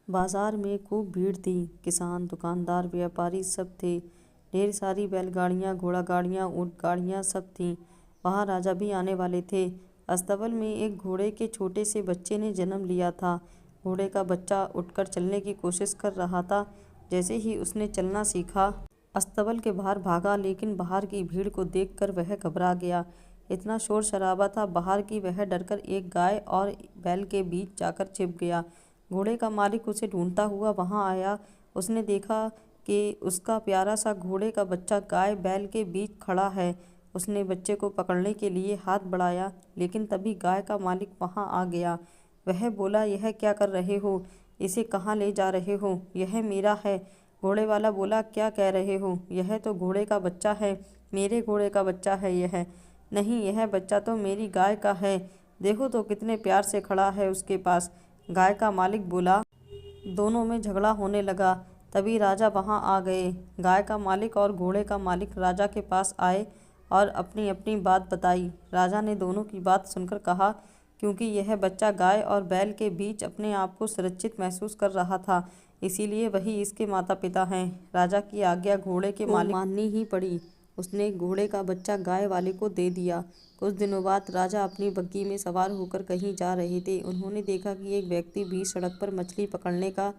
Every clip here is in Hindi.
बाजार में खूब भीड़ थी। किसान, दुकानदार, व्यापारी सब थे। ढेर सारी बैलगाड़ियाँ, घोड़ा गाड़ियाँ, ऊँट गाड़ियाँ सब थीं। वहाँ राजा भी आने वाले थे। अस्तबल में एक घोड़े के छोटे से बच्चे ने जन्म लिया था। घोड़े का बच्चा उठकर चलने की कोशिश कर रहा था। जैसे ही उसने चलना सीखा, अस्तबल के बाहर भागा, लेकिन बाहर की भीड़ को देखकर वह घबरा गया। इतना शोर शराबा था बाहर कि वह डरकर एक गाय और बैल के बीच जाकर छिप गया। घोड़े का मालिक उसे ढूंढता हुआ वहां आया। उसने देखा कि उसका प्यारा सा घोड़े का बच्चा गाय बैल के बीच खड़ा है। उसने बच्चे को पकड़ने के लिए हाथ बढ़ाया, लेकिन तभी गाय का मालिक वहां आ गया। वह बोला, यह क्या कर रहे हो? इसे कहाँ ले जा रहे हो? यह मेरा है। घोड़े वाला बोला, क्या कह रहे हो? यह तो घोड़े का बच्चा है। मेरे घोड़े का बच्चा है यह। नहीं, यह बच्चा तो मेरी गाय का है। देखो तो कितने प्यार से खड़ा है उसके पास। गाय का मालिक बोला। दोनों में झगड़ा होने लगा। तभी राजा वहां आ गए। गाय का मालिक और घोड़े का मालिक राजा के पास आए और अपनी अपनी बात बताई। राजा ने दोनों की बात सुनकर कहा, क्योंकि यह बच्चा गाय और बैल के बीच अपने आप को सुरक्षित महसूस कर रहा था, इसीलिए वही इसके माता पिता हैं। राजा की आज्ञा घोड़े के मालिक को माननी ही पड़ी। उसने घोड़े का बच्चा गाय वाले को दे दिया। कुछ दिनों बाद राजा अपनी बग्घी में सवार होकर कहीं जा रहे थे। उन्होंने देखा कि एक व्यक्ति बीच सड़क पर मछली पकड़ने का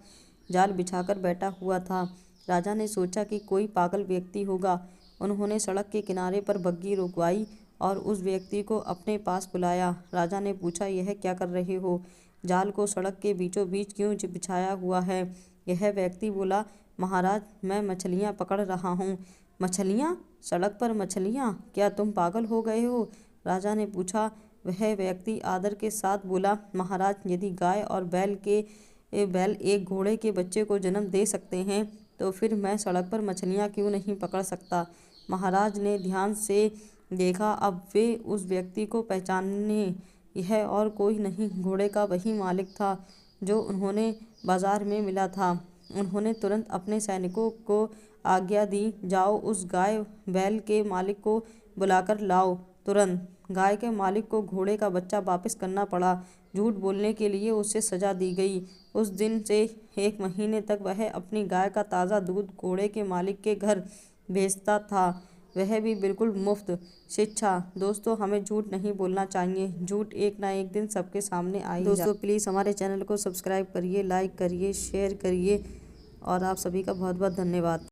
जाल बिछाकर बैठा हुआ था। राजा ने सोचा कि कोई पागल व्यक्ति होगा। उन्होंने सड़क के किनारे पर बग्घी रुकवाई और उस व्यक्ति को अपने पास बुलाया। राजा ने पूछा, यह क्या कर रहे हो? जाल को सड़क के बीचों बीच क्यों बिछाया हुआ है? यह व्यक्ति बोला, महाराज, मैं मछलियाँ पकड़ रहा हूँ। मछलियाँ? सड़क पर मछलियाँ? क्या तुम पागल हो गए हो? राजा ने पूछा। वह व्यक्ति आदर के साथ बोला, महाराज, यदि गाय और बैल एक घोड़े के बच्चे को जन्म दे सकते हैं, तो फिर मैं सड़क पर मछलियाँ क्यों नहीं पकड़ सकता? महाराज ने ध्यान से देखा। अब वे उस व्यक्ति को पहचाने। यह और कोई नहीं, घोड़े का वही मालिक था जो उन्होंने बाजार में मिला था। उन्होंने तुरंत अपने सैनिकों को आज्ञा दी, जाओ उस गाय बैल के मालिक को बुलाकर लाओ तुरंत। गाय के मालिक को घोड़े का बच्चा वापस करना पड़ा। झूठ बोलने के लिए उसे सजा दी गई। उस दिन से 1 महीने तक वह अपनी गाय का ताज़ा दूध घोड़े के मालिक के घर भेजता था, वह भी बिल्कुल मुफ्त। शिक्षा, दोस्तों, हमें झूठ नहीं बोलना चाहिए। झूठ एक ना एक दिन सबके सामने आ ही जाता है। दोस्तों, प्लीज़ हमारे चैनल को सब्सक्राइब करिए, लाइक करिए, शेयर करिए और आप सभी का बहुत बहुत धन्यवाद।